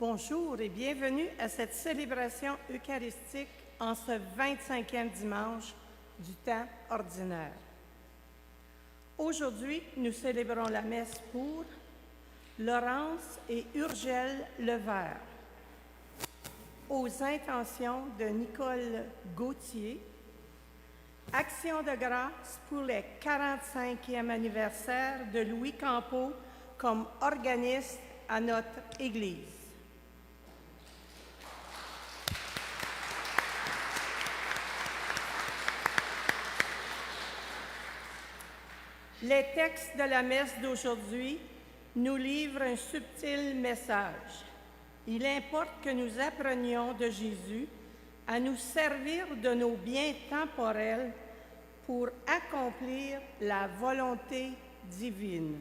Bonjour et bienvenue à cette célébration eucharistique en ce 25e dimanche du temps ordinaire. Aujourd'hui, nous célébrons la messe pour Laurence et Urgelle Levert, aux intentions de Nicole Gauthier, action de grâce pour le 45e anniversaire de Louis Campeau comme organiste à notre Église. Les textes de la messe d'aujourd'hui nous livrent un subtil message. Il importe que nous apprenions de Jésus à nous servir de nos biens temporels pour accomplir la volonté divine.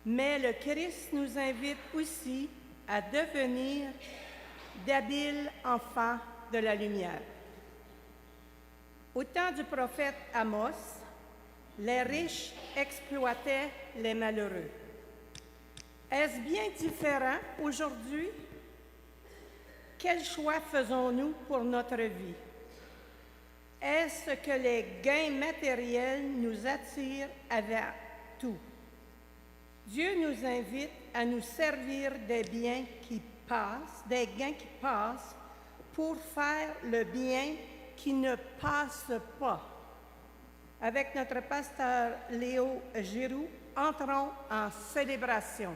Mais le Christ nous invite aussi à devenir d'habiles enfants de la lumière. Au temps du prophète Amos, les riches exploitaient les malheureux. Est-ce bien différent aujourd'hui? Quel choix faisons-nous pour notre vie? Est-ce que les gains matériels nous attirent avant tout? Dieu nous invite à nous servir des gains qui passent, pour faire le bien qui ne passe pas. Avec notre pasteur Léo Giroux, entrons en célébration.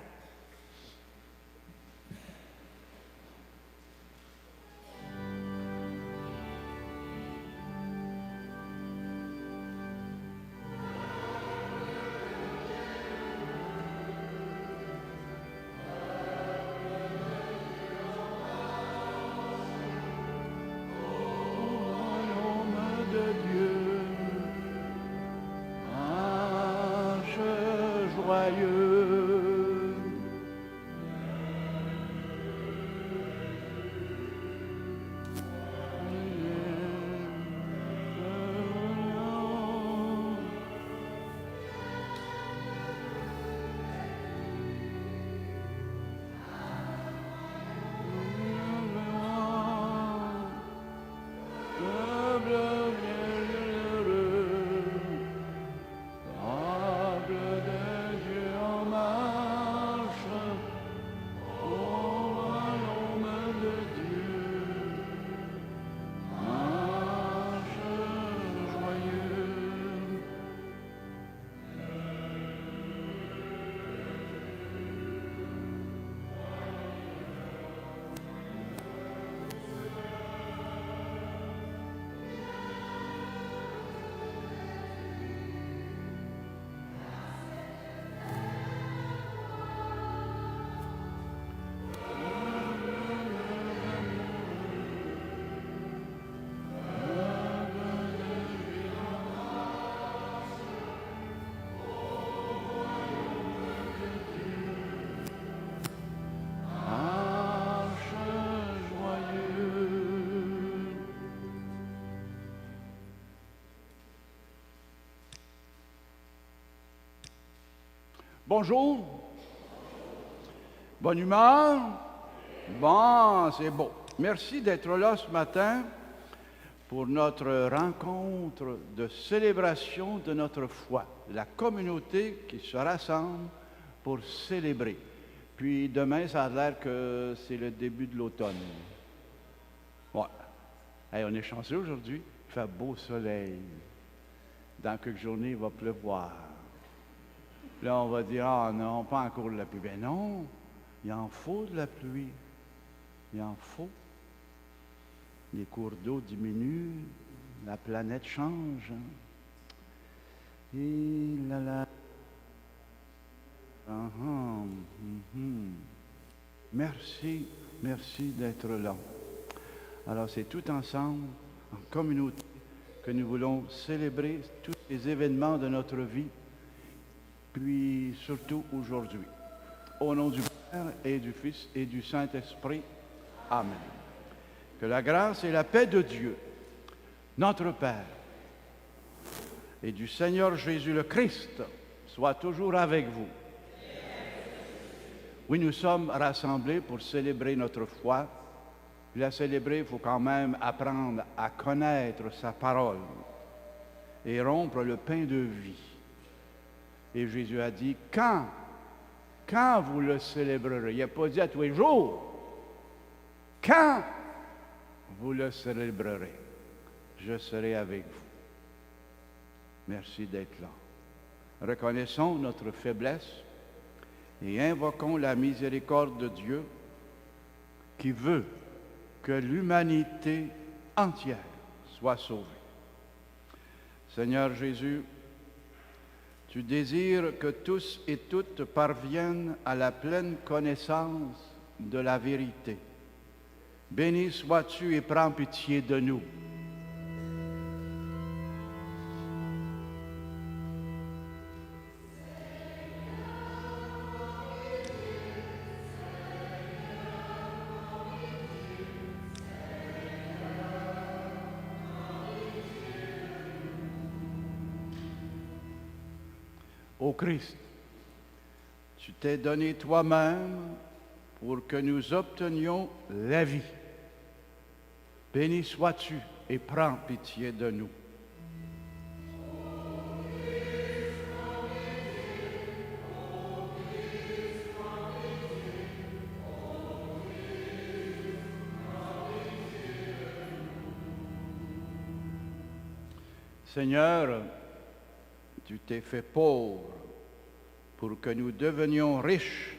Bonjour. Bonne humeur? Bon, c'est beau. Merci d'être là ce matin pour notre rencontre de célébration de notre foi, la communauté qui se rassemble pour célébrer. Puis demain, ça a l'air que c'est le début de l'automne. Ouais. Hey, on est chanceux aujourd'hui. Il fait beau soleil. Dans quelques journées, il va pleuvoir. Là, on va dire, ah non, pas encore de la pluie. Ben non, il en faut de la pluie. Il en faut. Les cours d'eau diminuent, la planète change. Et là là. Merci d'être là. Alors, c'est tout ensemble, en communauté, que nous voulons célébrer tous les événements de notre vie, puis surtout aujourd'hui. Au nom du Père et du Fils et du Saint-Esprit. Amen. Que la grâce et la paix de Dieu, notre Père, et du Seigneur Jésus le Christ soient toujours avec vous. Oui, nous sommes rassemblés pour célébrer notre foi. Puis la célébrer, il faut quand même apprendre à connaître sa parole et rompre le pain de vie. Et Jésus a dit, quand vous le célébrerez, il n'a pas dit à tous les jours, quand vous le célébrerez, je serai avec vous. Merci d'être là. Reconnaissons notre faiblesse et invoquons la miséricorde de Dieu qui veut que l'humanité entière soit sauvée. Seigneur Jésus, tu désires que tous et toutes parviennent à la pleine connaissance de la vérité. Béni sois-tu et prends pitié de nous. Ô Christ, tu t'es donné toi-même pour que nous obtenions la vie. Béni sois-tu et prends pitié de nous. Seigneur, tu t'es fait pauvre pour que nous devenions riches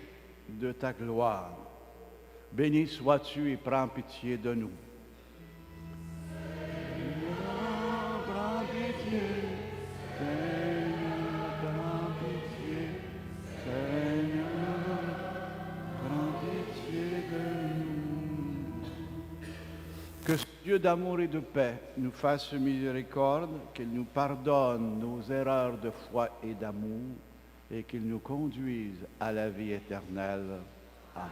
de ta gloire. Béni sois-tu et prends pitié de nous. Seigneur, prends pitié. Seigneur, prends pitié. Seigneur, prends pitié de nous. Que ce Dieu d'amour et de paix nous fasse miséricorde, qu'il nous pardonne nos erreurs de foi et d'amour et qu'il nous conduise à la vie éternelle. Amen.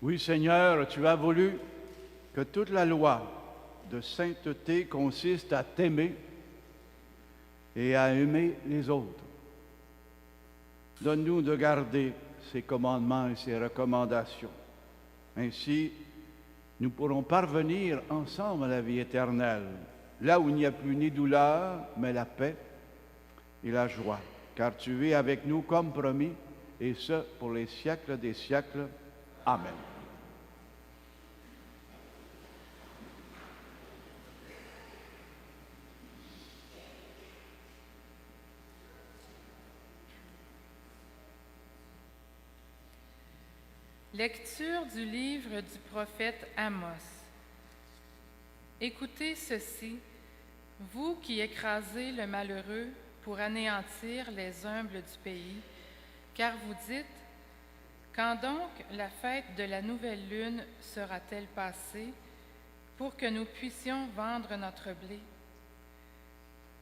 Oui, Seigneur, tu as voulu que toute la loi de sainteté consiste à t'aimer et à aimer les autres. Donne-nous de garder ces commandements et ces recommandations. Ainsi, nous pourrons parvenir ensemble à la vie éternelle, là où il n'y a plus ni douleur, mais la paix et la joie. Car tu es avec nous comme promis, et ce, pour les siècles des siècles. Amen. Lecture du livre du prophète Amos. Écoutez ceci, vous qui écrasez le malheureux pour anéantir les humbles du pays, car vous dites, quand donc la fête de la nouvelle lune sera-t-elle passée pour que nous puissions vendre notre blé?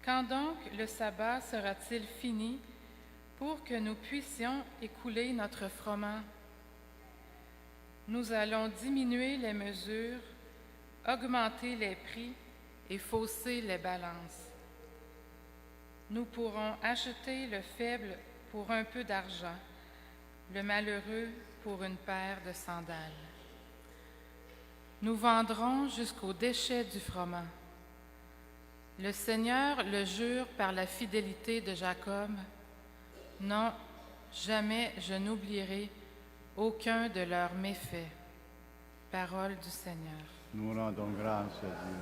Quand donc le sabbat sera-t-il fini pour que nous puissions écouler notre froment? Nous allons diminuer les mesures, augmenter les prix et fausser les balances. Nous pourrons acheter le faible pour un peu d'argent, le malheureux pour une paire de sandales. Nous vendrons jusqu'au déchet du froment. Le Seigneur le jure par la fidélité de Jacob. Non, jamais je n'oublierai aucun de leurs méfaits. Parole du Seigneur. Nous rendons grâce à Dieu.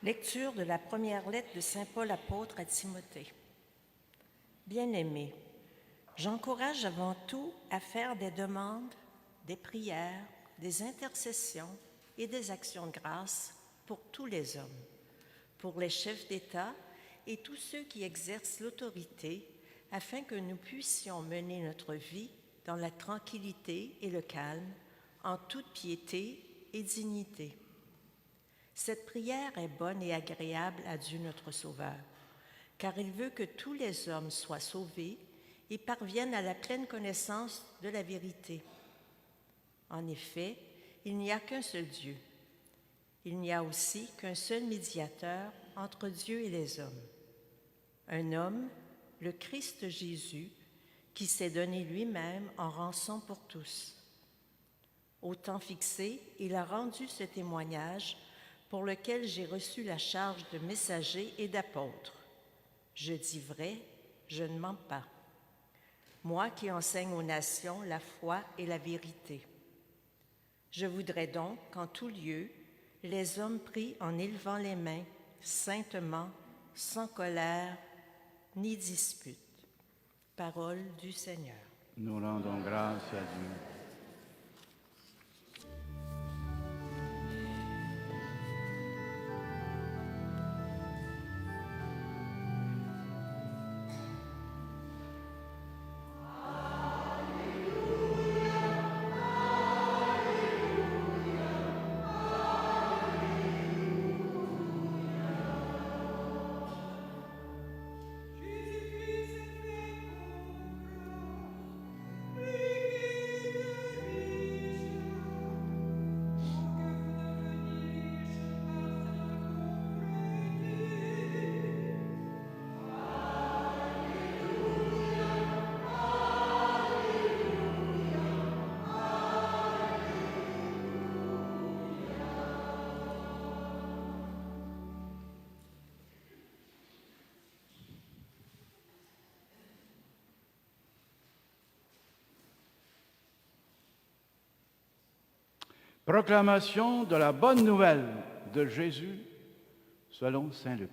Lecture de la première lettre de saint Paul apôtre à Timothée. Bien-aimés, j'encourage avant tout à faire des demandes, des prières, des intercessions et des actions de grâce pour tous les hommes, pour les chefs d'État et tous ceux qui exercent l'autorité, afin que nous puissions mener notre vie dans la tranquillité et le calme, en toute piété et dignité. Cette prière est bonne et agréable à Dieu notre Sauveur, car il veut que tous les hommes soient sauvés et parviennent à la pleine connaissance de la vérité. En effet, il n'y a qu'un seul Dieu. Il n'y a aussi qu'un seul médiateur entre Dieu et les hommes. Un homme, le Christ Jésus, qui s'est donné lui-même en rançon pour tous. Au temps fixé, il a rendu ce témoignage pour lequel j'ai reçu la charge de messager et d'apôtre. Je dis vrai, je ne mens pas. Moi qui enseigne aux nations la foi et la vérité. Je voudrais donc qu'en tout lieu, les hommes prient en élevant les mains, saintement, sans colère ni dispute. Parole du Seigneur. Nous rendons grâce à Dieu. Proclamation de la bonne nouvelle de Jésus selon saint Luc.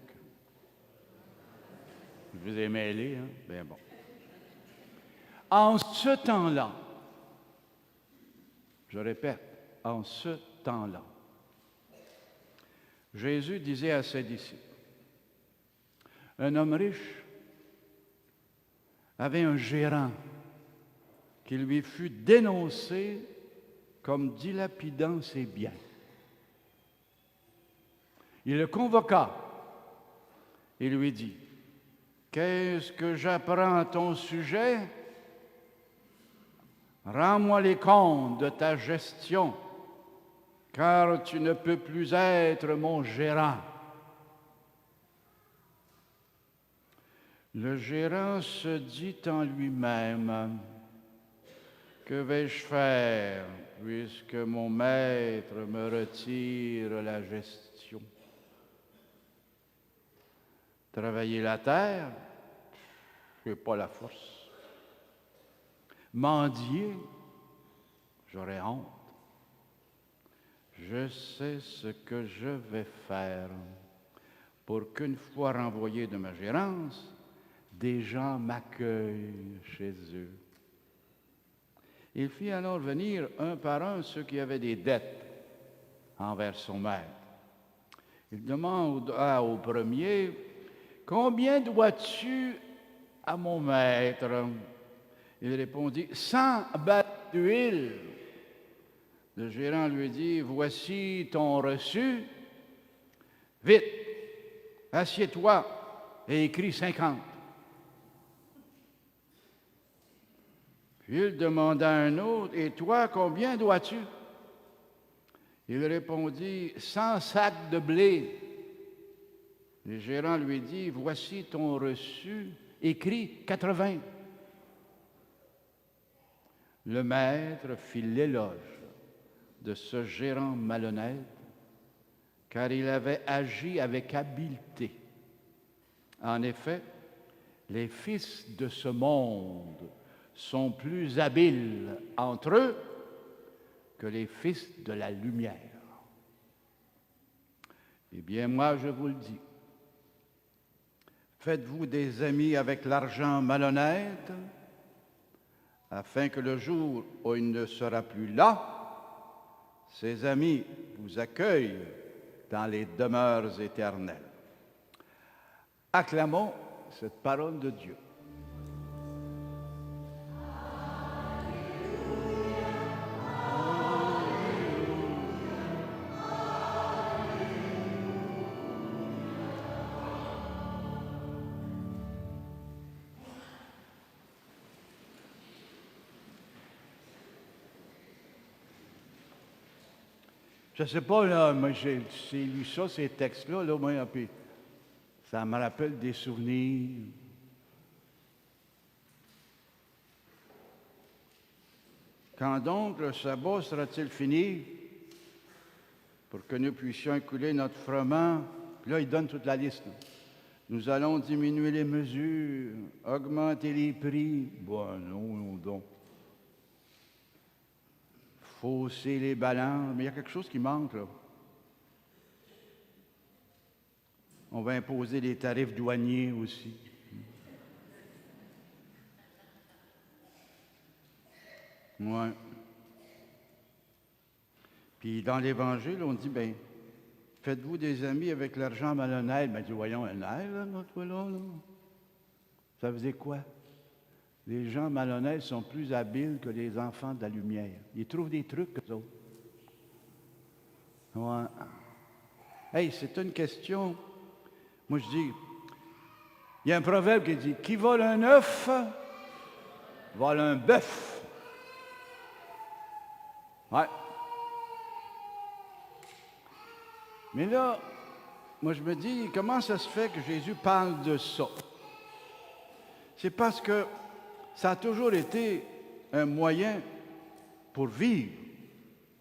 Je vous ai mêlé, hein? Bien bon. En ce temps-là, je répète, en ce temps-là, Jésus disait à ses disciples, un homme riche avait un gérant qui lui fut dénoncé comme dilapidant ses biens. Il le convoqua et lui dit, « Qu'est-ce que j'apprends à ton sujet? Rends-moi les comptes de ta gestion, car tu ne peux plus être mon gérant. » Le gérant se dit en lui-même, « Que vais-je faire puisque mon maître me retire la gestion? Travailler la terre, je n'ai pas la force. Mendier, j'aurais honte. Je sais ce que je vais faire pour qu'une fois renvoyé de ma gérance, des gens m'accueillent chez eux. » Il fit alors venir un par un ceux qui avaient des dettes envers son maître. Il demanda au premier, « Combien dois-tu à mon maître? » Il répondit, « 100 barils d'huile. » Le gérant lui dit, « Voici ton reçu. Vite, assieds-toi et écris 50. » Puis il demanda à un autre, « Et toi, combien dois-tu? » Il répondit, « 100 sacs de blé. » Le gérant lui dit, « Voici ton reçu, écris 80. » Le maître fit l'éloge de ce gérant malhonnête, car il avait agi avec habileté. En effet, les fils de ce monde sont plus habiles entre eux que les fils de la lumière. Eh bien, moi, je vous le dis, faites-vous des amis avec l'argent malhonnête, afin que le jour où il ne sera plus là, ces amis vous accueillent dans les demeures éternelles. Acclamons cette parole de Dieu. Je ne sais pas, là, moi, j'ai lu ça, ces textes-là, là, moi, puis ça me rappelle des souvenirs. Quand donc le sabbat sera-t-il fini pour que nous puissions écouler notre froment? Puis là, il donne toute la liste. Nous allons diminuer les mesures, augmenter les prix. Bon, non, donc. Fausser les balances. Mais il y a quelque chose qui manque, là. On va imposer les tarifs douaniers aussi. Ouais. Puis dans l'Évangile, on dit, bien, faites-vous des amis avec l'argent malhonnête. Ben, voyons, un air, là, notre là. Ça faisait quoi? Les gens malhonnêtes sont plus habiles que les enfants de la lumière. Ils trouvent des trucs, eux autres. Ouais. Hey, c'est une question. Moi, je dis, il y a un proverbe qui dit, qui vole un œuf, vole un bœuf. Ouais. Mais là, moi, je me dis, comment ça se fait que Jésus parle de ça? C'est parce que ça a toujours été un moyen pour vivre.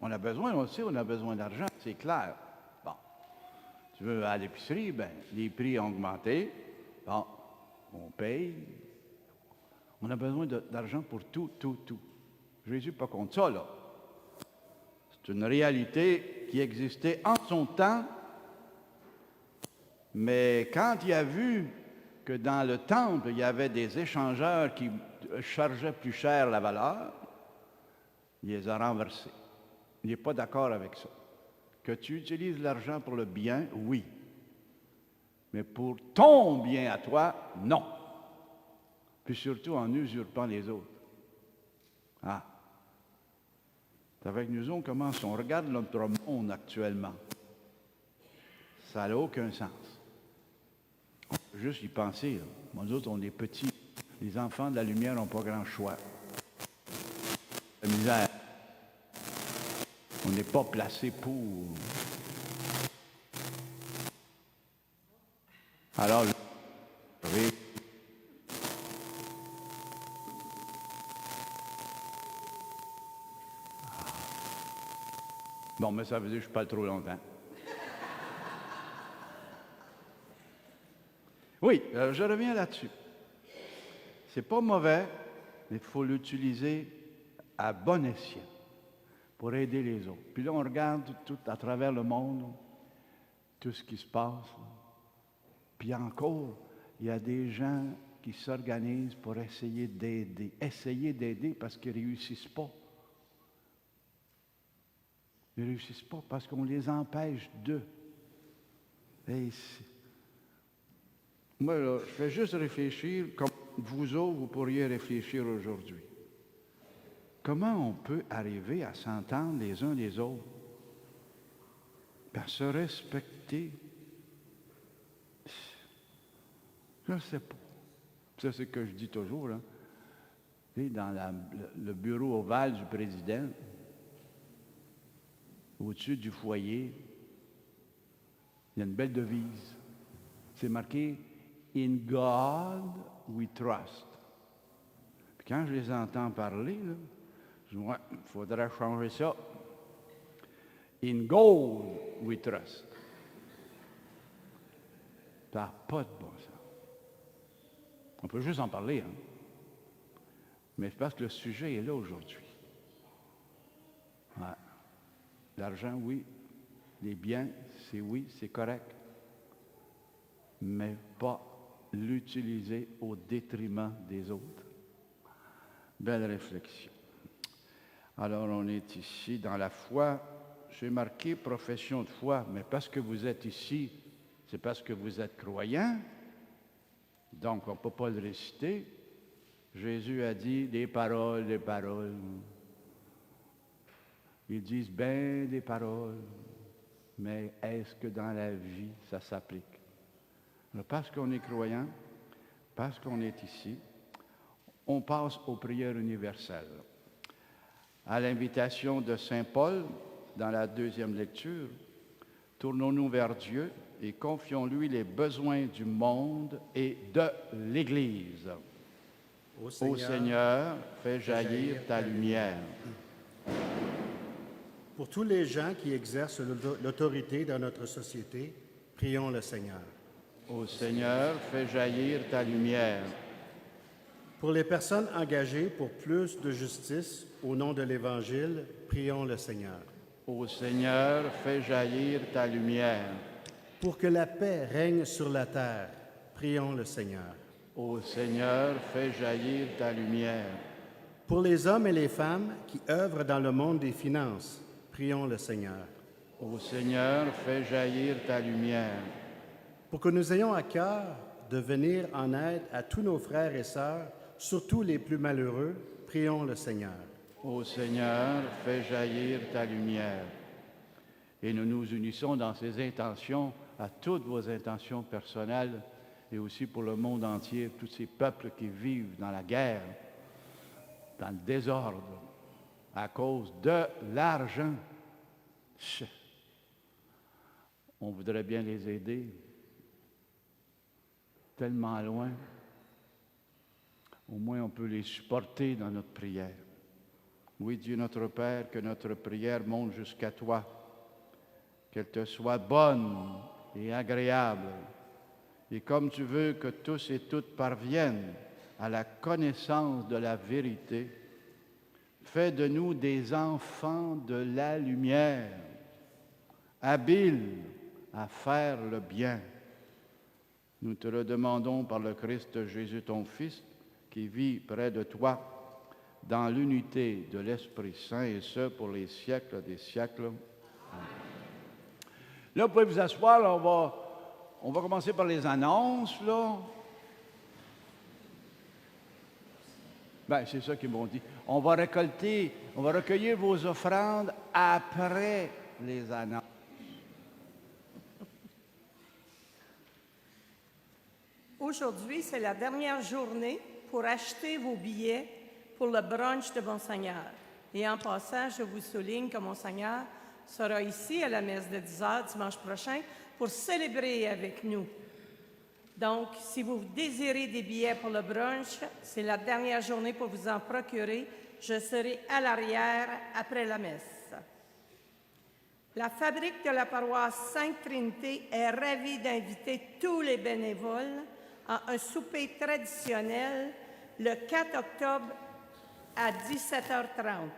On a besoin aussi, on a besoin d'argent, c'est clair. Bon, tu veux aller à l'épicerie, bien, les prix ont augmenté. Bon, on paye. On a besoin d'argent pour tout. Jésus pas contre ça, là. C'est une réalité qui existait en son temps, mais quand il a vu que dans le temple, il y avait des échangeurs qui chargeaient plus cher la valeur, il les a renversés. Il n'est pas d'accord avec ça. Que tu utilises l'argent pour le bien, oui. Mais pour ton bien à toi, non. Puis surtout en usurpant les autres. Ah. C'est avec nous autres comment on regarde notre monde actuellement. Ça n'a aucun sens. On peut juste y penser. Là. Nous autres, on est petits. Les enfants de la lumière n'ont pas grand choix. La misère. On n'est pas placé pour. Alors, oui. Bon, mais ça veut dire que je parle trop longtemps. Oui, je reviens là-dessus. C'est pas mauvais, mais il faut l'utiliser à bon escient pour aider les autres. Puis là, on regarde tout à travers le monde, tout ce qui se passe. Puis encore, il y a des gens qui s'organisent pour essayer d'aider. Essayer d'aider parce qu'ils ne réussissent pas. Ils ne réussissent pas parce qu'on les empêche d'eux. Moi, là, je fais juste réfléchir comme vous autres, vous pourriez réfléchir aujourd'hui. Comment on peut arriver à s'entendre les uns les autres, à se respecter? Je ne sais pas. Ça, c'est ce que je dis toujours. Là. Dans le bureau ovale du président, au-dessus du foyer, il y a une belle devise. C'est marqué « In God we trust ». Puis quand je les entends parler, là, je dis « Ouais, il faudrait changer ça. In gold we trust ». Ça n'a pas de bon sens. On peut juste en parler, hein. Mais c'est parce que le sujet est là aujourd'hui. Ouais. L'argent, oui. Les biens, c'est oui, c'est correct. Mais pas l'utiliser au détriment des autres. Belle réflexion. Alors, on est ici dans la foi. J'ai marqué profession de foi, mais parce que vous êtes ici, c'est parce que vous êtes croyant. Donc, on ne peut pas le réciter. Jésus a dit des paroles. Ils disent bien des paroles, mais est-ce que dans la vie, ça s'applique? Alors, parce qu'on est croyant, parce qu'on est ici, on passe aux prières universelles. À l'invitation de Saint Paul, dans la deuxième lecture, tournons-nous vers Dieu et confions-lui les besoins du monde et de l'Église. Ô Seigneur, fais jaillir ta lumière. Pour tous les gens qui exercent l'autorité dans notre société, prions le Seigneur. Ô Seigneur, fais jaillir ta lumière. Pour les personnes engagées pour plus de justice au nom de l'Évangile, prions le Seigneur. Ô Seigneur, fais jaillir ta lumière. Pour que la paix règne sur la terre, prions le Seigneur. Ô Seigneur, fais jaillir ta lumière. Pour les hommes et les femmes qui œuvrent dans le monde des finances, prions le Seigneur. Ô Seigneur, fais jaillir ta lumière. Pour que nous ayons à cœur de venir en aide à tous nos frères et sœurs, surtout les plus malheureux, prions le Seigneur. Ô Seigneur, fais jaillir ta lumière. Et nous nous unissons dans ces intentions à toutes vos intentions personnelles et aussi pour le monde entier, tous ces peuples qui vivent dans la guerre, dans le désordre, à cause de l'argent. On voudrait bien les aider, tellement loin. Au moins, on peut les supporter dans notre prière. Oui, Dieu notre Père, que notre prière monte jusqu'à toi, qu'elle te soit bonne et agréable. Et comme tu veux que tous et toutes parviennent à la connaissance de la vérité, fais de nous des enfants de la lumière, habiles à faire le bien. Nous te le demandons par le Christ Jésus, ton Fils, qui vit près de toi, dans l'unité de l'Esprit Saint, et ce, pour les siècles des siècles. Amen. Là, vous pouvez vous asseoir, là, on va commencer par les annonces, là. Ben, c'est ça qu'ils m'ont dit. On va recueillir vos offrandes après les annonces. Aujourd'hui, c'est la dernière journée pour acheter vos billets pour le brunch de Monseigneur. Et en passant, je vous souligne que Monseigneur sera ici à la messe de 10h dimanche prochain pour célébrer avec nous. Donc, si vous désirez des billets pour le brunch, c'est la dernière journée pour vous en procurer. Je serai à l'arrière après la messe. La fabrique de la paroisse Sainte-Trinité est ravie d'inviter tous les bénévoles à un souper traditionnel le 4 octobre à 17h30.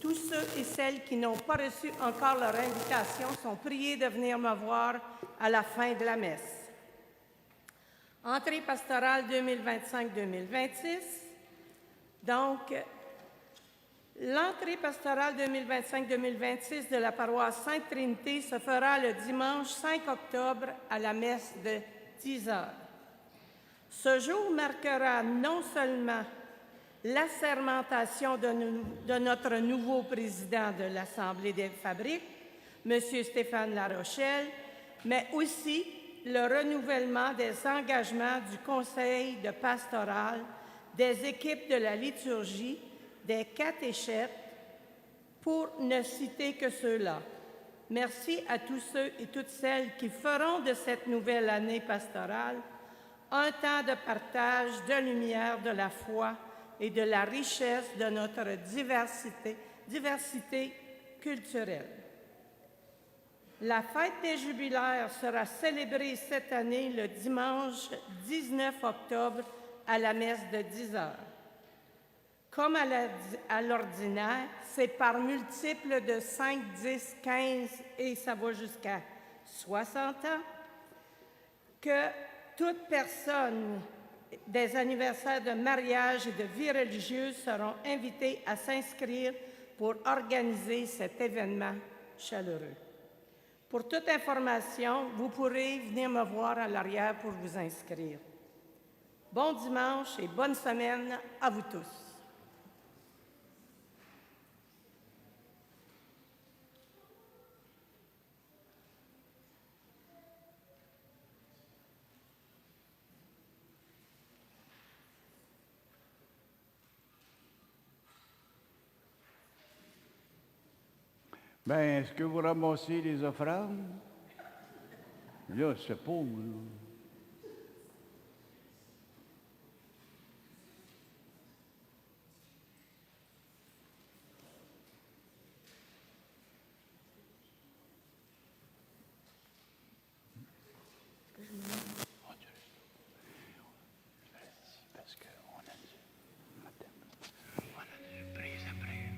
Tous ceux et celles qui n'ont pas reçu encore leur invitation sont priés de venir me voir à la fin de la messe. Entrée pastorale 2025-2026. Donc, l'entrée pastorale 2025-2026 de la paroisse Sainte-Trinité se fera le dimanche 5 octobre à la messe de 10h. Ce jour marquera non seulement l'assermentation de notre nouveau président de l'Assemblée des fabriques, M. Stéphane Larochelle, mais aussi le renouvellement des engagements du Conseil de pastoral, des équipes de la liturgie, des catéchètes, pour ne citer que ceux-là. Merci à tous ceux et toutes celles qui feront de cette nouvelle année pastorale un temps de partage, de lumière, de la foi et de la richesse de notre diversité culturelle. La fête des jubilaires sera célébrée cette année le dimanche 19 octobre à la messe de 10h. Comme à l'ordinaire, c'est par multiples de 5, 10, 15 et ça va jusqu'à 60 ans que toute personne des anniversaires de mariage et de vie religieuse seront invités à s'inscrire pour organiser cet événement chaleureux. Pour toute information, vous pourrez venir me voir à l'arrière pour vous inscrire. Bon dimanche et bonne semaine à vous tous. Ben, est-ce que vous ramassez les offrandes? Là, c'est pas, moi, là. Parce qu'on a du prise après.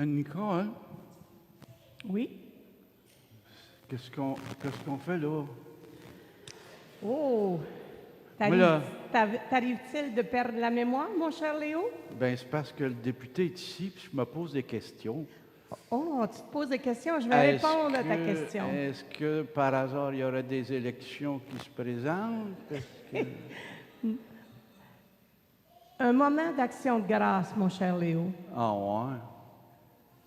Nicole, Oui? qu'est-ce qu'on fait là? Oh! Voilà. T'arrive-t-il de perdre la mémoire, mon cher Léo? Ben, c'est parce que le député est ici, puis je me pose des questions. Oh, tu te poses des questions, je vais répondre à ta question. Est-ce que par hasard, il y aurait des élections qui se présentent? Parce que- Un moment d'action de grâce, mon cher Léo. Ah ouais?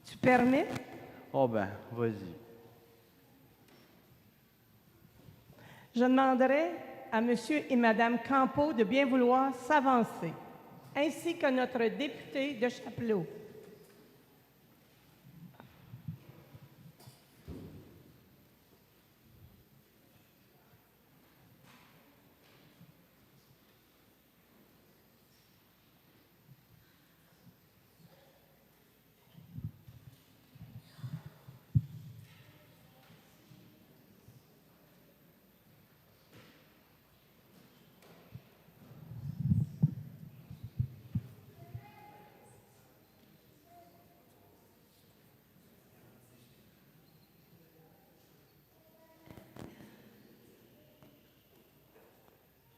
Tu permets? Oh ben, vas-y. Je demanderai à Monsieur et Madame Campeau de bien vouloir s'avancer, ainsi que notre député de Chapelot.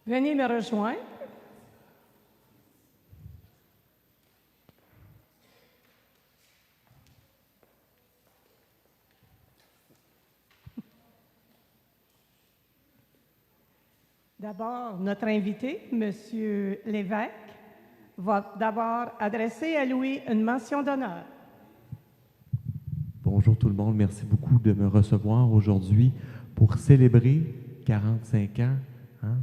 Venez me rejoindre. D'abord, notre invité, Monsieur l'évêque, va d'abord adresser à Louis une mention d'honneur. Bonjour tout le monde, merci beaucoup de me recevoir aujourd'hui pour célébrer 45 ans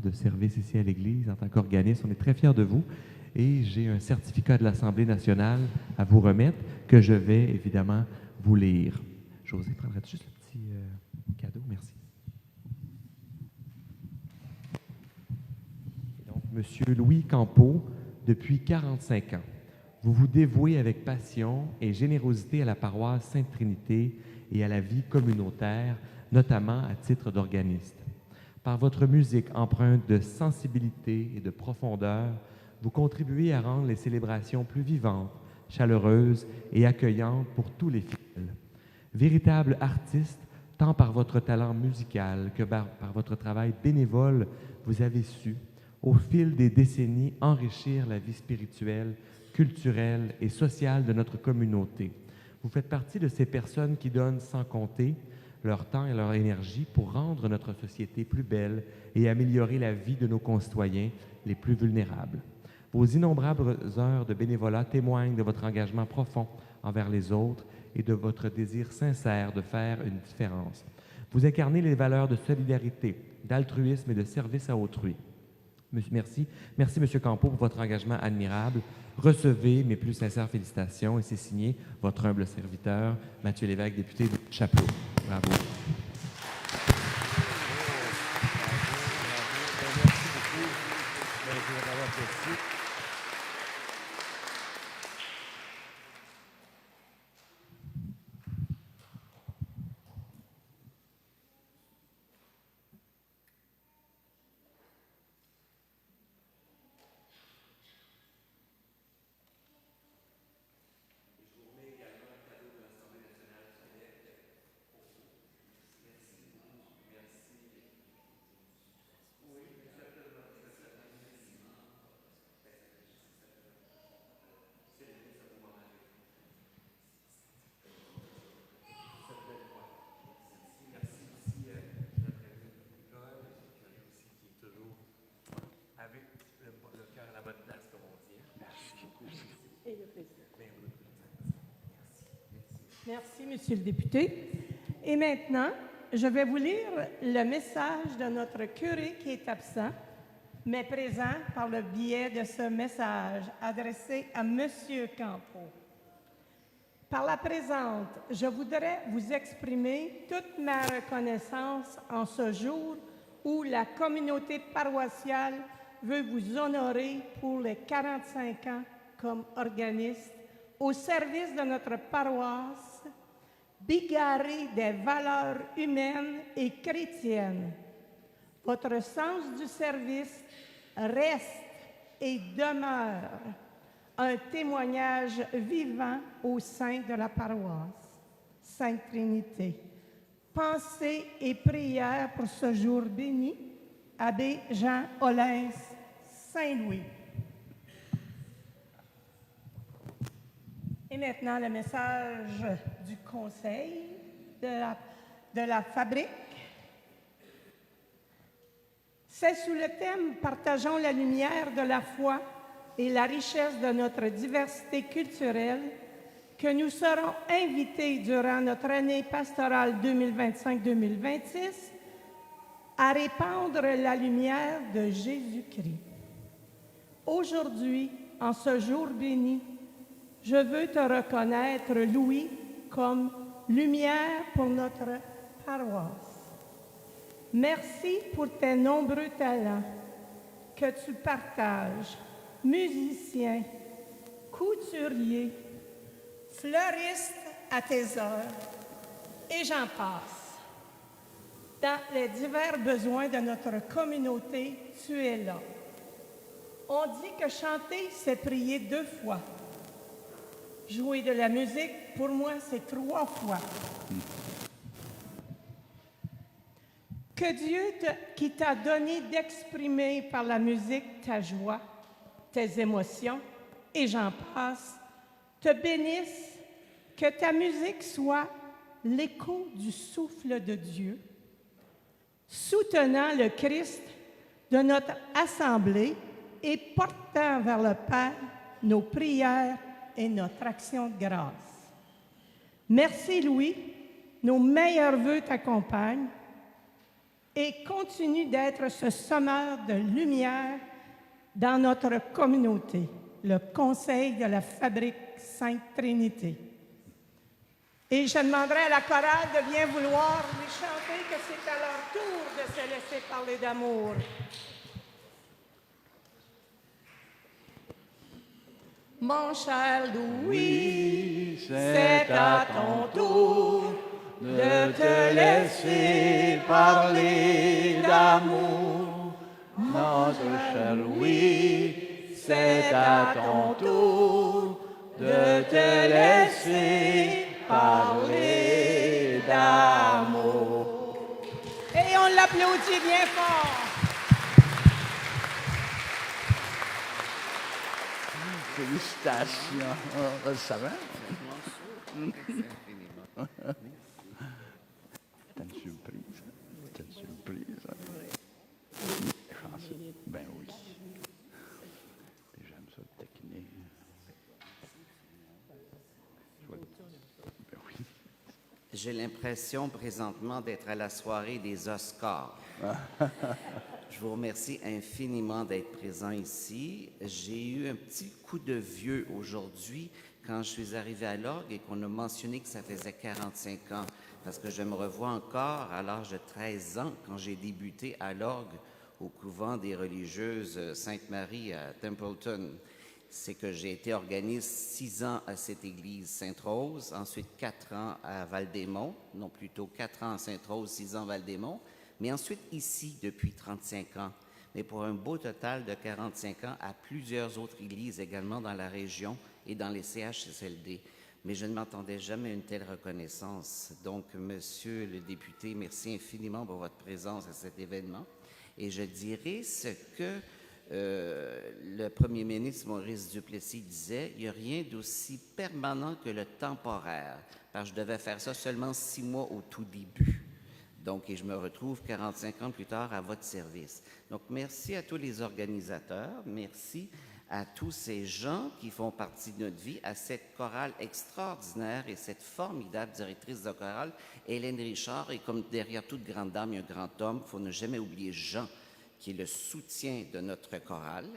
de service ici à l'Église en tant qu'organisme. On est très fiers de vous et j'ai un certificat de l'Assemblée nationale à vous remettre que je vais évidemment vous lire. José, prendrais-tu juste le petit cadeau? Merci. Et donc, Monsieur Louis Campeau, depuis 45 ans, vous vous dévouez avec passion et générosité à la paroisse Sainte-Trinité et à la vie communautaire, notamment à titre d'organiste. Par votre musique empreinte de sensibilité et de profondeur, vous contribuez à rendre les célébrations plus vivantes, chaleureuses et accueillantes pour tous les fidèles. Véritable artiste, tant par votre talent musical que par votre travail bénévole, vous avez su, au fil des décennies, enrichir la vie spirituelle, culturelle et sociale de notre communauté. Vous faites partie de ces personnes qui donnent sans compter leur temps et leur énergie pour rendre notre société plus belle et améliorer la vie de nos concitoyens les plus vulnérables. Vos innombrables heures de bénévolat témoignent de votre engagement profond envers les autres et de votre désir sincère de faire une différence. Vous incarnez les valeurs de solidarité, d'altruisme et de service à autrui. Merci, M. Campeau, pour votre engagement admirable. Recevez mes plus sincères félicitations et c'est signé votre humble serviteur, Mathieu Lévesque, député de Chapleau. Bravo. Merci, Monsieur le député. Et maintenant, je vais vous lire le message de notre curé qui est absent, mais présent par le biais de ce message adressé à Monsieur Campeau. Par la présente, je voudrais vous exprimer toute ma reconnaissance en ce jour où la communauté paroissiale veut vous honorer pour les 45 ans comme organiste au service de notre paroisse, bigarrée des valeurs humaines et chrétiennes. Votre sens du service reste et demeure un témoignage vivant au sein de la paroisse Sainte Trinité. Pensée et prière pour ce jour béni, Abbé Jean Ollins, Saint-Louis. Et maintenant, le message du conseil de la fabrique. C'est sous le thème « Partageons la lumière de la foi et la richesse de notre diversité culturelle » que nous serons invités durant notre année pastorale 2025-2026 à répandre la lumière de Jésus-Christ. Aujourd'hui, en ce jour béni, je veux te reconnaître, Louis, comme lumière pour notre paroisse. Merci pour tes nombreux talents que tu partages, musicien, couturier, fleuriste à tes heures, et j'en passe. Dans les divers besoins de notre communauté, tu es là. On dit que chanter, c'est prier 2 fois. Jouer de la musique, pour moi, c'est 3 fois. Que Dieu qui t'a donné d'exprimer par la musique ta joie, tes émotions, et j'en passe, te bénisse, que ta musique soit l'écho du souffle de Dieu, soutenant le Christ de notre assemblée et portant vers le Père nos prières et notre action de grâce. Merci, Louis. Nos meilleurs vœux t'accompagnent et continue d'être ce semeur de lumière dans notre communauté. le conseil de la fabrique Sainte-Trinité. Et je demanderai à la chorale de bien vouloir lui chanter que c'est à leur tour de se laisser parler d'amour. Mon cher Louis, c'est à ton tour de te laisser parler d'amour. Notre cher Louis, c'est à ton tour de te laisser parler d'amour. Et on l'applaudit bien fort. Félicitations. Ça va? C'est une surprise. C'est une surprise. Ben oui. J'aime ça le taquiner. Ben oui. J'ai l'impression présentement d'être à la soirée des Oscars. Je vous remercie infiniment d'être présent ici. J'ai eu un petit coup de vieux aujourd'hui quand je suis arrivé à l'orgue et qu'on a mentionné que ça faisait 45 ans, parce que je me revois encore à l'âge de 13 ans quand j'ai débuté à l'orgue au couvent des religieuses Sainte-Marie à Templeton. C'est que j'ai été organiste 6 ans à cette église Sainte-Rose, ensuite 4 ans à Val-des-Monts, non plutôt 4 ans à Sainte-Rose, 6 ans à Val-des-Monts, mais ensuite ici depuis 35 ans, mais pour un beau total de 45 ans à plusieurs autres églises également dans la région et dans les CHSLD. Mais je ne m'attendais jamais à une telle reconnaissance. Donc, Monsieur le député, merci infiniment pour votre présence à cet événement. Et je dirais ce que le premier ministre Maurice Duplessis disait, il n'y a rien d'aussi permanent que le temporaire, parce que je devais faire ça seulement 6 mois au tout début. Donc, et je me retrouve 45 ans plus tard à votre service. Donc, merci à tous les organisateurs, merci à tous ces gens qui font partie de notre vie, à cette chorale extraordinaire et cette formidable directrice de chorale, Hélène Richard, et comme derrière toute grande dame, il y a un grand homme, il faut ne jamais oublier Jean, qui est le soutien de notre chorale.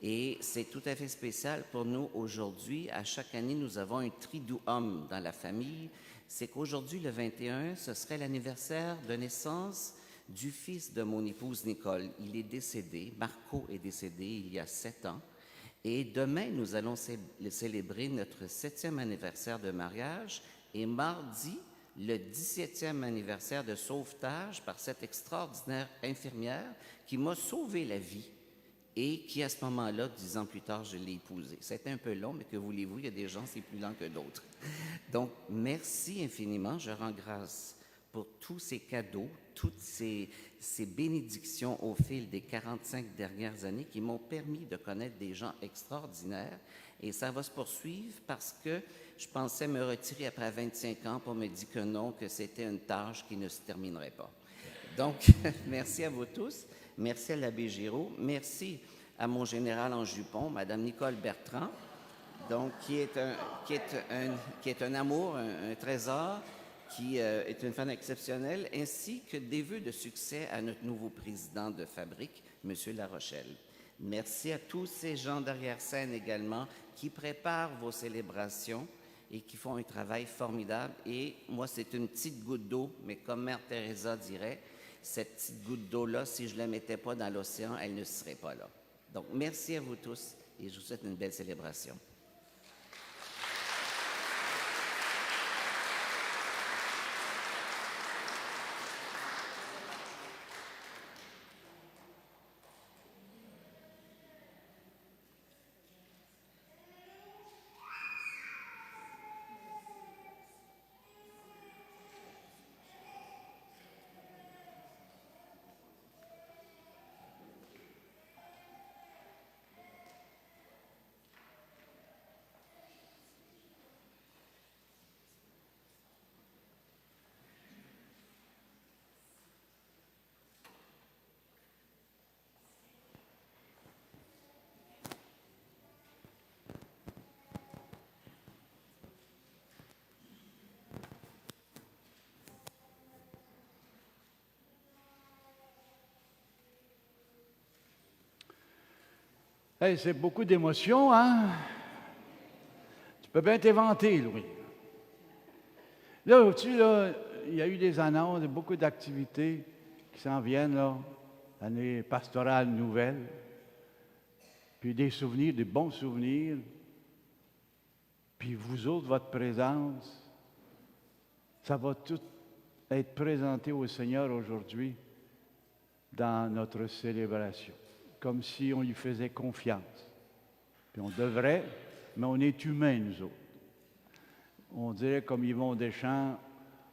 Et c'est tout à fait spécial pour nous aujourd'hui. À chaque année, nous avons un triduum dans la famille. C'est qu'aujourd'hui, le 21, ce serait l'anniversaire de naissance du fils de mon épouse Nicole. Il est décédé, Marco est décédé il y a 7 ans. Et demain, nous allons célébrer notre 7e anniversaire de mariage. Et mardi, le 17e anniversaire de sauvetage par cette extraordinaire infirmière qui m'a sauvé la vie et qui, à ce moment-là, 10 ans plus tard, je l'ai épousée. C'était un peu long, mais que voulez-vous, il y a des gens, c'est plus lent que d'autres. Donc, merci infiniment. Je rends grâce pour tous ces cadeaux, toutes ces bénédictions au fil des 45 dernières années qui m'ont permis de connaître des gens extraordinaires. Et ça va se poursuivre parce que je pensais me retirer après 25 ans, puis on me dit que non, que c'était une tâche qui ne se terminerait pas. Donc, merci à vous tous. Merci à l'abbé Giraud. Merci à mon général en jupon, Mme Nicole Bertrand, donc, qui est un amour, un trésor, qui est une femme exceptionnelle, ainsi que des vœux de succès à notre nouveau président de fabrique, M. Larochelle. Merci à tous ces gens d'arrière-scène également qui préparent vos célébrations et qui font un travail formidable. Et moi, c'est une petite goutte d'eau, mais comme Mère Teresa dirait, cette petite goutte d'eau-là, si je ne la mettais pas dans l'océan, elle ne serait pas là. Donc, merci à vous tous et je vous souhaite une belle célébration. Hey, c'est beaucoup d'émotions, hein? Tu peux bien t'éventer, Louis. Là, au-dessus, là, il y a eu des annonces, beaucoup d'activités qui s'en viennent, là. L'année pastorale nouvelle. Puis des souvenirs, des bons souvenirs. Puis vous autres, votre présence, ça va tout être présenté au Seigneur aujourd'hui dans notre célébration, comme si on lui faisait confiance. Puis on devrait, mais on est humains, nous autres. On dirait comme Yvon Deschamps,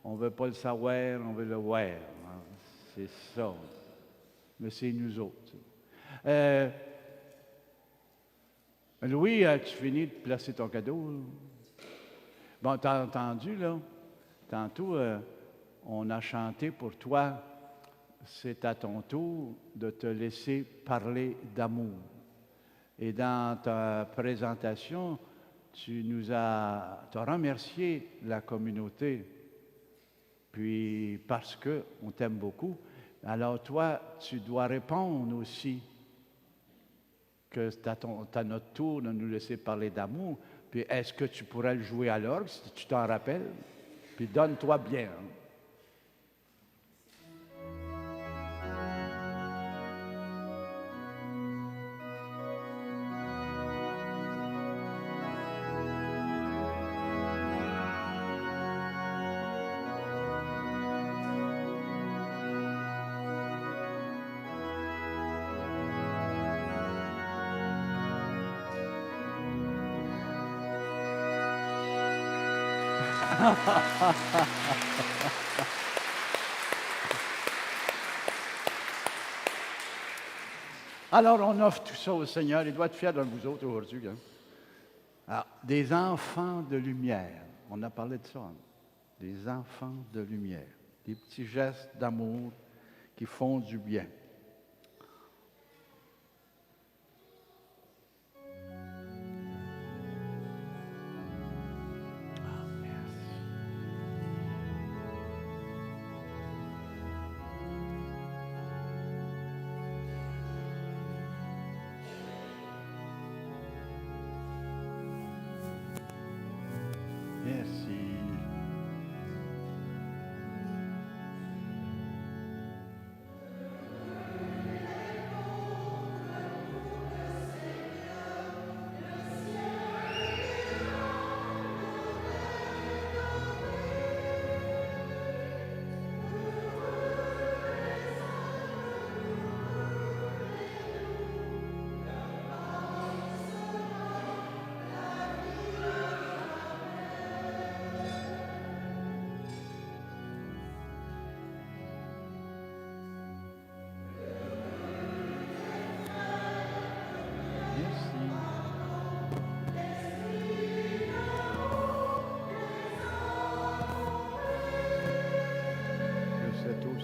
on ne veut pas le savoir, on veut le voir. Hein? C'est ça. Mais c'est nous autres. Louis, as-tu fini de placer ton cadeau? Bon, t'as entendu, là? Tantôt, on a chanté pour toi. C'est à ton tour de te laisser parler d'amour. Et dans ta présentation, tu as remercié la communauté. Puis, parce qu'on t'aime beaucoup, alors toi, tu dois répondre aussi que c'est à notre tour de nous laisser parler d'amour. Puis est-ce que tu pourrais le jouer à l'orgue, si tu t'en rappelles? Puis donne-toi bien. Hein? Alors, on offre tout ça au Seigneur. Il doit être fier de vous autres aujourd'hui. Hein? Alors, des enfants de lumière. On a parlé de ça. Hein? Des enfants de lumière. Des petits gestes d'amour qui font du bien. Merci.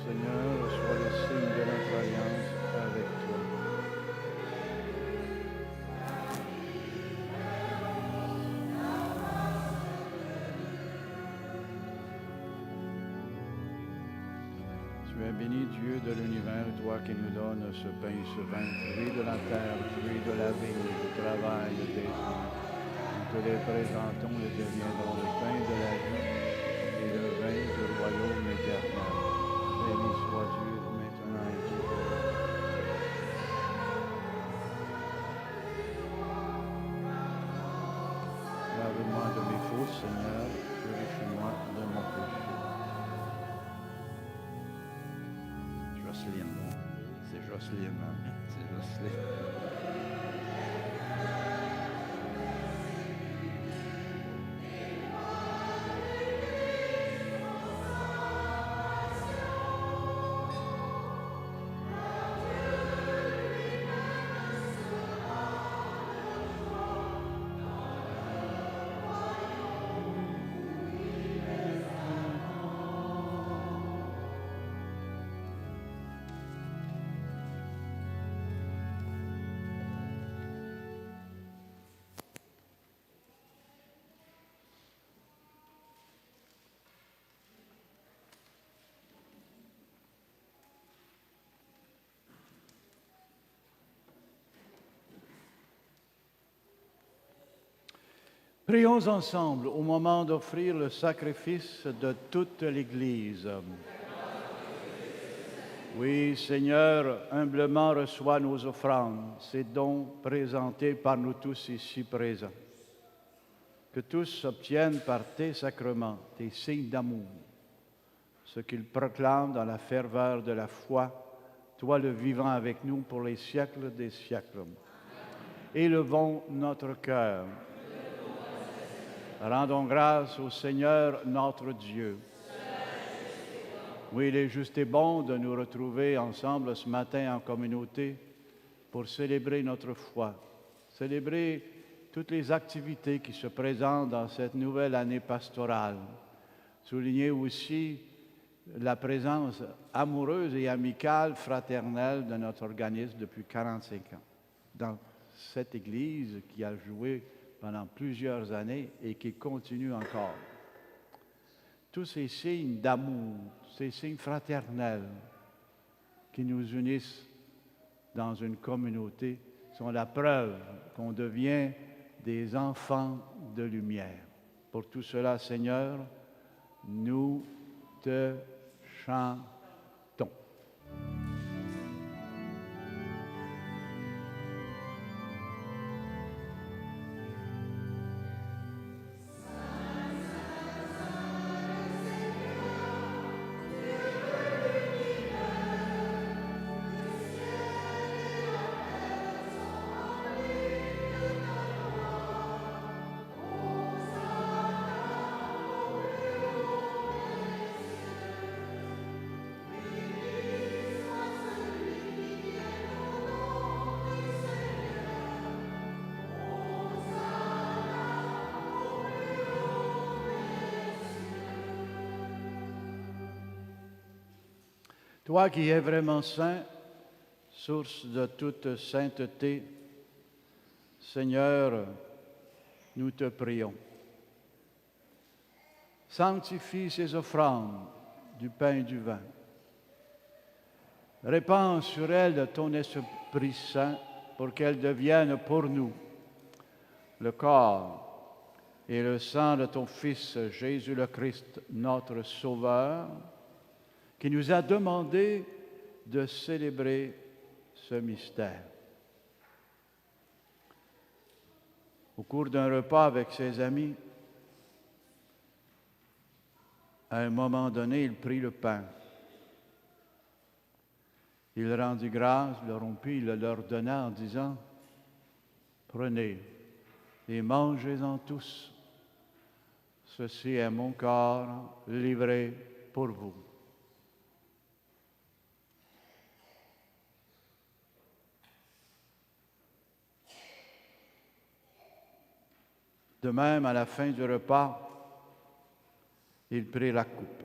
Seigneur, soit le signe de notre alliance avec toi. Tu es béni, Dieu de l'univers, toi qui nous donnes ce pain et ce vin, fruit de la terre, fruit de la vigne, du travail des hommes. Nous te les présentons et deviendront le pain de la vie et le vin du royaume éternel. Béni soit Dieu maintenant et toujours. Lave-moi de mes fautes, Seigneur, purifie-moi de mon péché. Jocelyne, c'est Jocelyne, hein? C'est Jocelyne. Prions ensemble au moment d'offrir le sacrifice de toute l'Église. Oui, Seigneur, humblement reçois nos offrandes, ces dons présentés par nous tous ici présents. Que tous obtiennent par tes sacrements, tes signes d'amour, ce qu'ils proclament dans la ferveur de la foi, toi le vivant avec nous pour les siècles des siècles. Élevons notre cœur. Rendons grâce au Seigneur notre Dieu. Oui, il est juste et bon de nous retrouver ensemble ce matin en communauté pour célébrer notre foi, célébrer toutes les activités qui se présentent dans cette nouvelle année pastorale. Souligner aussi la présence amoureuse et amicale, fraternelle de notre organisme depuis 45 ans. Dans cette Église qui a joué pendant plusieurs années et qui continue encore. Tous ces signes d'amour, ces signes fraternels qui nous unissent dans une communauté sont la preuve qu'on devient des enfants de lumière. Pour tout cela, Seigneur, nous te chantons. Toi qui es vraiment saint, source de toute sainteté, Seigneur, nous te prions. Sanctifie ces offrandes du pain et du vin. Répands sur elles ton Esprit Saint pour qu'elles deviennent pour nous le corps et le sang de ton Fils Jésus le Christ, notre Sauveur, qui nous a demandé de célébrer ce mystère. Au cours d'un repas avec ses amis, à un moment donné, il prit le pain. Il rendit grâce, le rompit, il le leur donna en disant, « Prenez et mangez-en tous. Ceci est mon corps livré pour vous. » De même, à la fin du repas, il prit la coupe.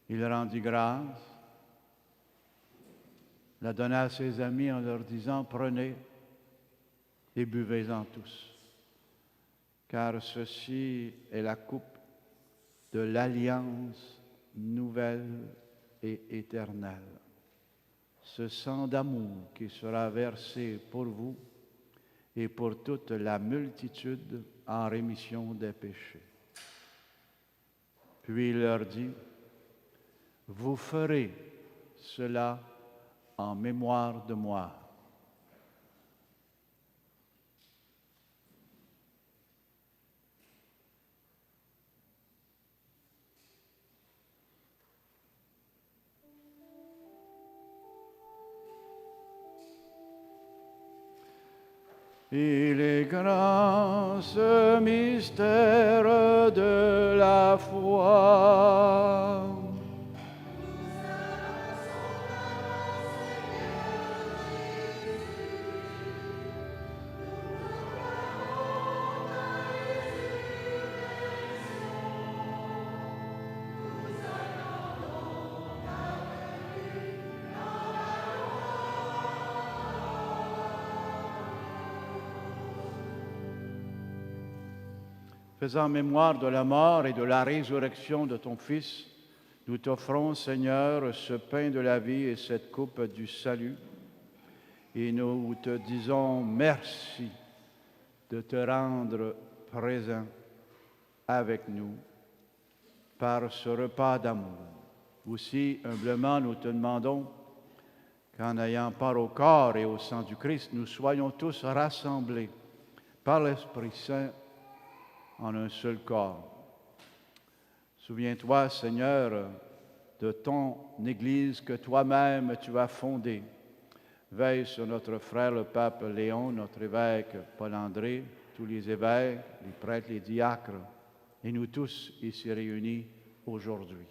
Il rendit grâce, la donna à ses amis en leur disant, « Prenez et buvez-en tous, car ceci est la coupe de l'alliance nouvelle et éternelle. Ce sang d'amour qui sera versé pour vous et pour toute la multitude en rémission des péchés. » Puis il leur dit, « Vous ferez cela en mémoire de moi. » Il est grand ce mystère de la foi. Faisant mémoire de la mort et de la résurrection de ton Fils, nous t'offrons, Seigneur, ce pain de la vie et cette coupe du salut, et nous te disons merci de te rendre présent avec nous par ce repas d'amour. Aussi, humblement, nous te demandons qu'en ayant part au corps et au sang du Christ, nous soyons tous rassemblés par l'Esprit Saint en un seul corps. Souviens-toi, Seigneur, de ton Église que toi-même tu as fondée. Veille sur notre frère le pape Léon, notre évêque Paul-André, tous les évêques, les prêtres, les diacres, et nous tous ici réunis aujourd'hui.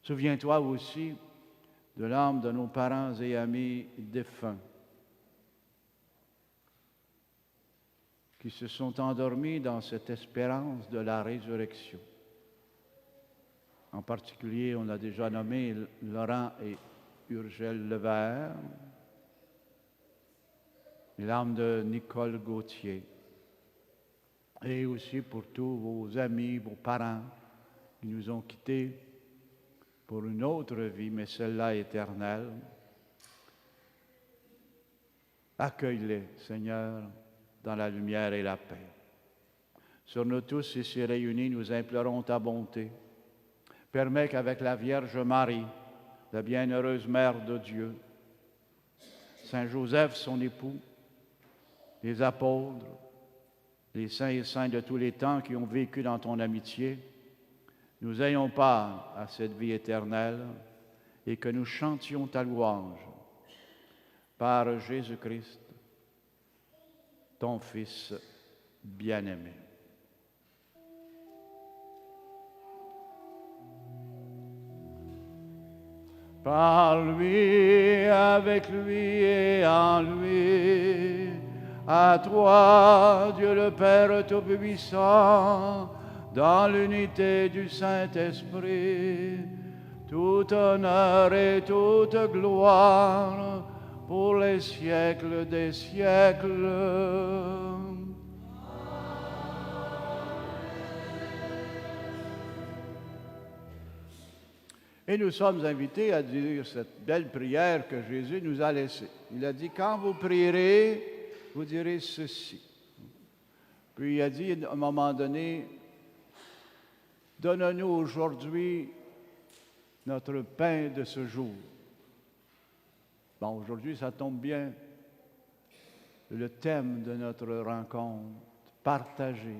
Souviens-toi aussi de l'âme de nos parents et amis défunts qui se sont endormis dans cette espérance de la résurrection. En particulier, on a déjà nommé Laurent et Urgel Levert, et l'âme de Nicole Gauthier, et aussi pour tous vos amis, vos parents qui nous ont quittés pour une autre vie, mais celle-là éternelle. Accueille-les, Seigneur, dans la lumière et la paix. Sur nous tous ici réunis, nous implorons ta bonté. Permets qu'avec la Vierge Marie, la bienheureuse Mère de Dieu, Saint Joseph, son époux, les apôtres, les saints et saintes de tous les temps qui ont vécu dans ton amitié, nous ayons part à cette vie éternelle et que nous chantions ta louange par Jésus-Christ, ton Fils bien-aimé. Par lui, avec lui et en lui, à toi, Dieu le Père Tout-Puissant, dans l'unité du Saint-Esprit, tout honneur et toute gloire pour les siècles des siècles. Et nous sommes invités à dire cette belle prière que Jésus nous a laissée. Il a dit, quand vous prierez, vous direz ceci. Puis il a dit à un moment donné, donne-nous aujourd'hui notre pain de ce jour. Bon, aujourd'hui, ça tombe bien. Le thème de notre rencontre, partager.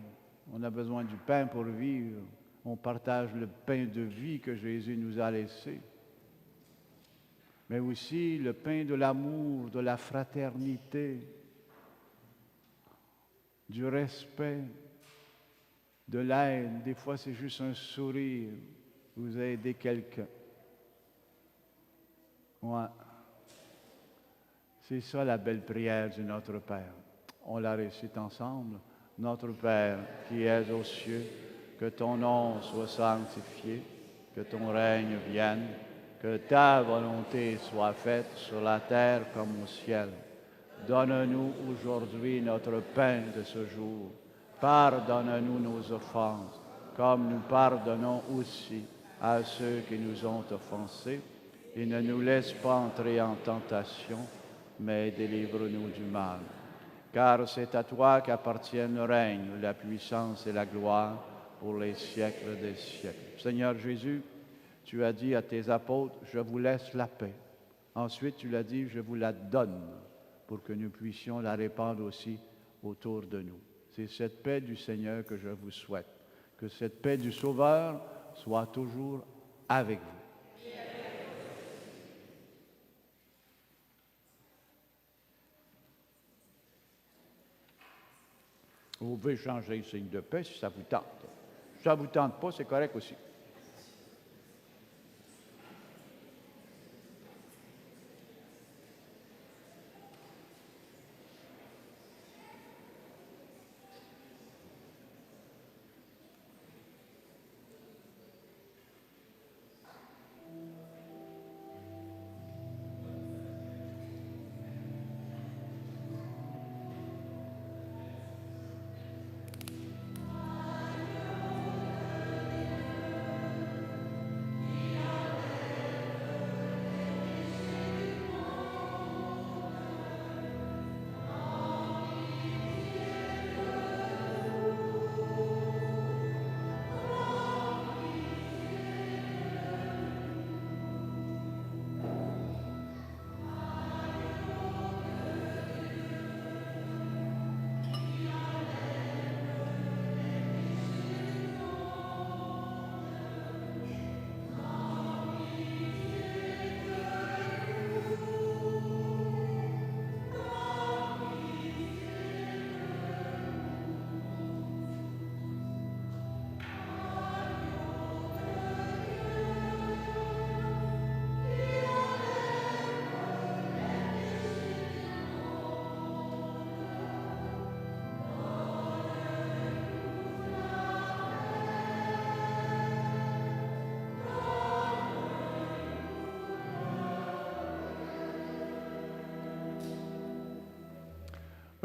On a besoin du pain pour vivre. On partage le pain de vie que Jésus nous a laissé. Mais aussi le pain de l'amour, de la fraternité, du respect, de l'aide. Des fois, c'est juste un sourire. Vous aidez quelqu'un. Ouais. C'est ça la belle prière du Notre Père. On la récite ensemble. Notre Père qui es aux cieux, que ton nom soit sanctifié, que ton règne vienne, que ta volonté soit faite sur la terre comme au ciel. Donne-nous aujourd'hui notre pain de ce jour. Pardonne-nous nos offenses, comme nous pardonnons aussi à ceux qui nous ont offensés. Et ne nous laisse pas entrer en tentation, mais délivre-nous du mal. Car c'est à toi qu'appartiennent le règne, la puissance et la gloire pour les siècles des siècles. Seigneur Jésus, tu as dit à tes apôtres, je vous laisse la paix. Ensuite, tu l'as dit, je vous la donne, pour que nous puissions la répandre aussi autour de nous. C'est cette paix du Seigneur que je vous souhaite. Que cette paix du Sauveur soit toujours avec vous. Vous pouvez changer le signe de paix si ça vous tente. Si ça ne vous tente pas, c'est correct aussi.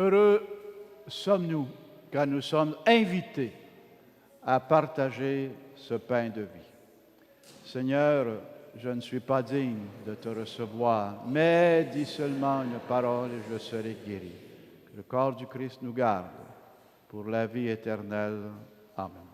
Heureux sommes-nous, car nous sommes invités à partager ce pain de vie. Seigneur, je ne suis pas digne de te recevoir, mais dis seulement une parole et je serai guéri. Que le corps du Christ nous garde pour la vie éternelle. Amen.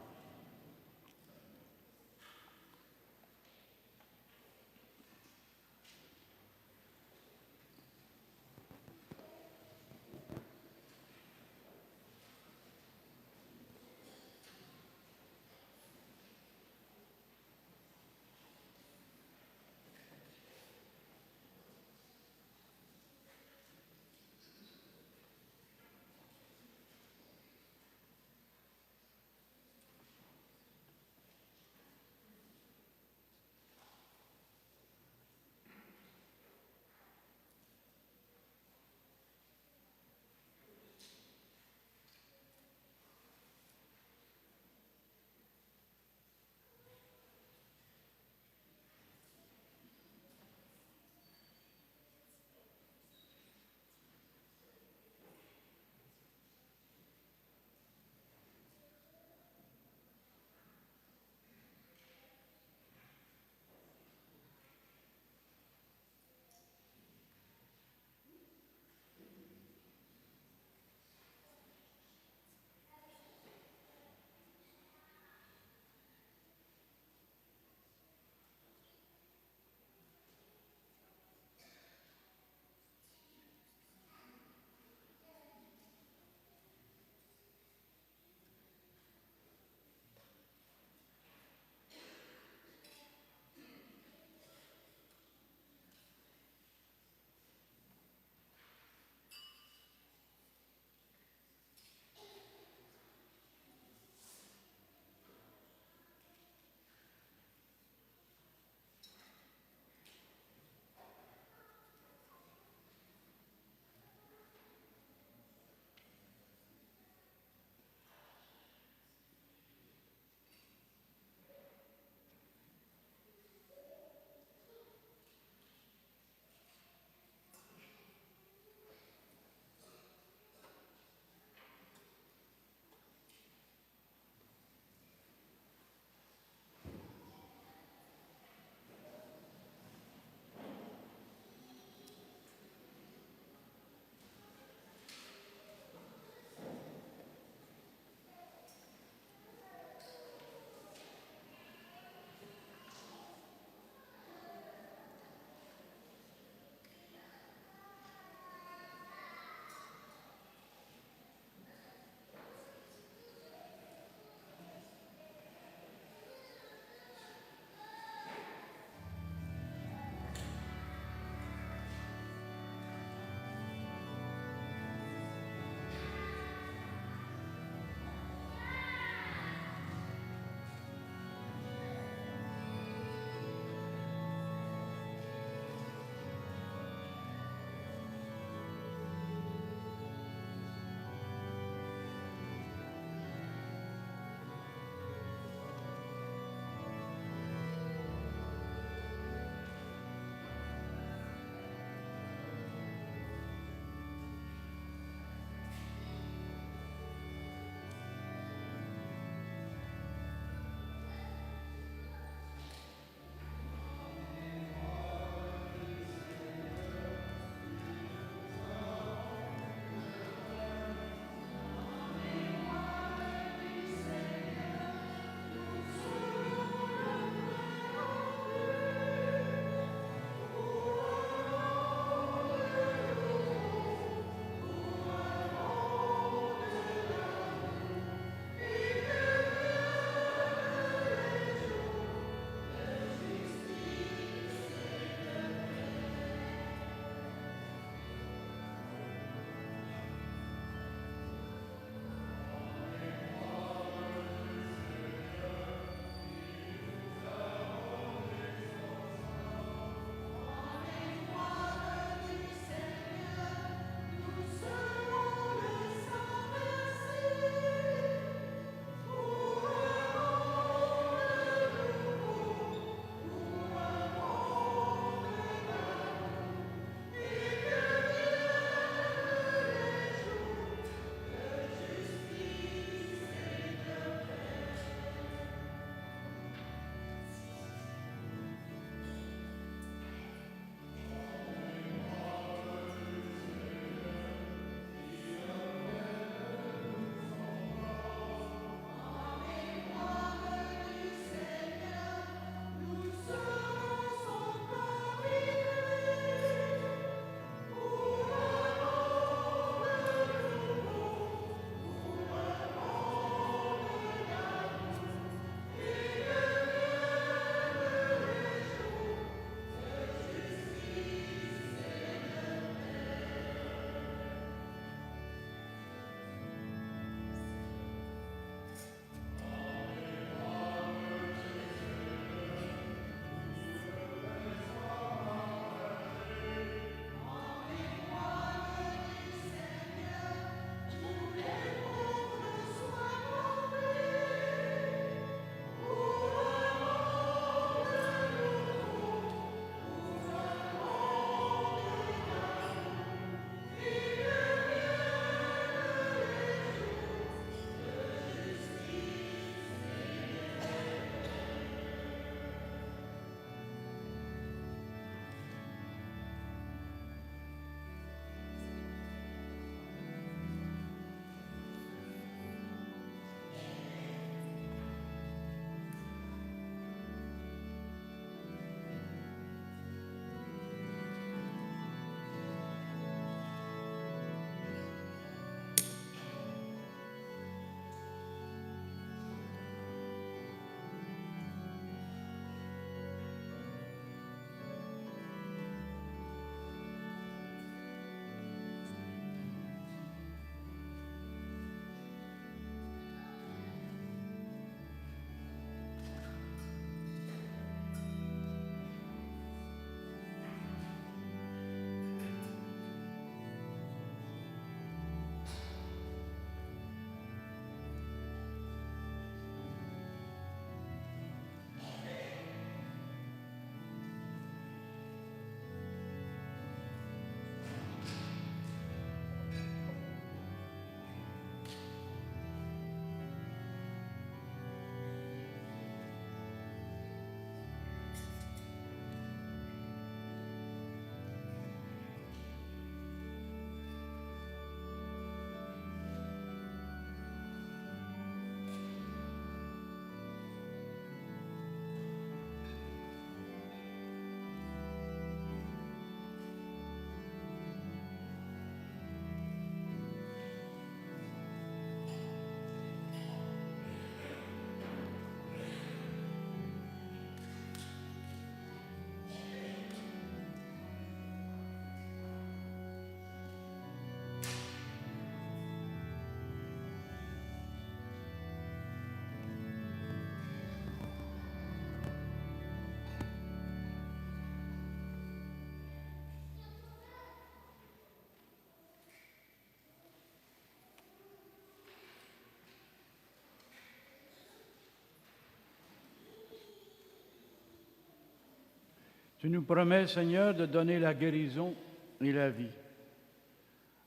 Tu nous promets, Seigneur, de donner la guérison et la vie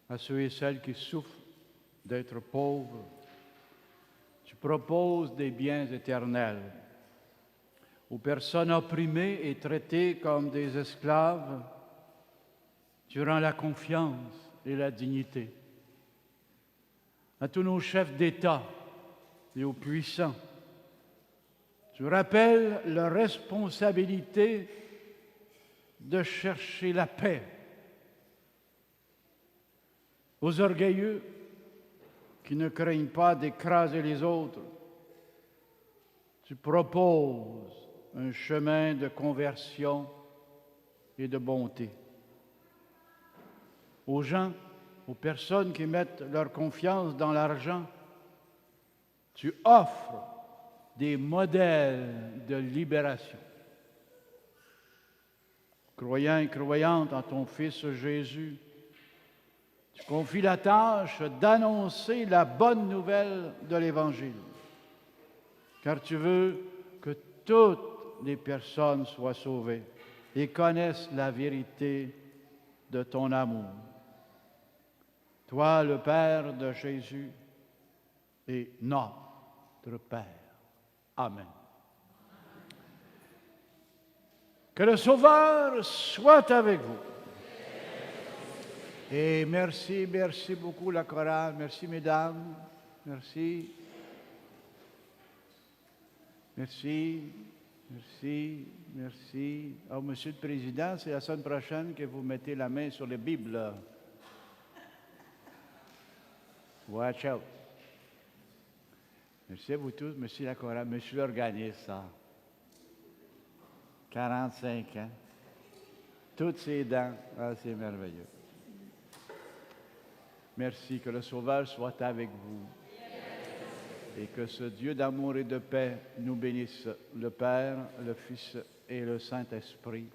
à ceux et celles qui souffrent d'être pauvres. Tu proposes des biens éternels aux personnes opprimées et traitées comme des esclaves. Tu rends la confiance et la dignité à tous nos chefs d'État et aux puissants. Tu rappelles leur responsabilité de chercher la paix. Aux orgueilleux qui ne craignent pas d'écraser les autres, tu proposes un chemin de conversion et de bonté. Aux gens, aux personnes qui mettent leur confiance dans l'argent, tu offres des modèles de libération. Croyants et croyantes en ton Fils Jésus, tu confies la tâche d'annoncer la bonne nouvelle de l'Évangile, car tu veux que toutes les personnes soient sauvées et connaissent la vérité de ton amour. Toi, le Père de Jésus, et notre Père. Amen. Que le Sauveur soit avec vous. Et merci beaucoup la chorale. Merci mesdames. Merci. Oh, Monsieur le Président, c'est la semaine prochaine que vous mettez la main sur les Bibles. Watch out. Merci à vous tous, merci la chorale, monsieur l'organiste, ça. 45 ans. Toutes ses dents. Ah, c'est merveilleux. Merci, que le Sauveur soit avec vous. Et que ce Dieu d'amour et de paix nous bénisse, le Père, le Fils et le Saint-Esprit.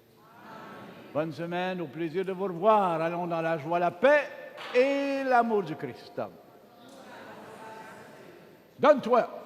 Bonne semaine, au plaisir de vous revoir. Allons dans la joie, la paix et l'amour du Christ. Donne-toi.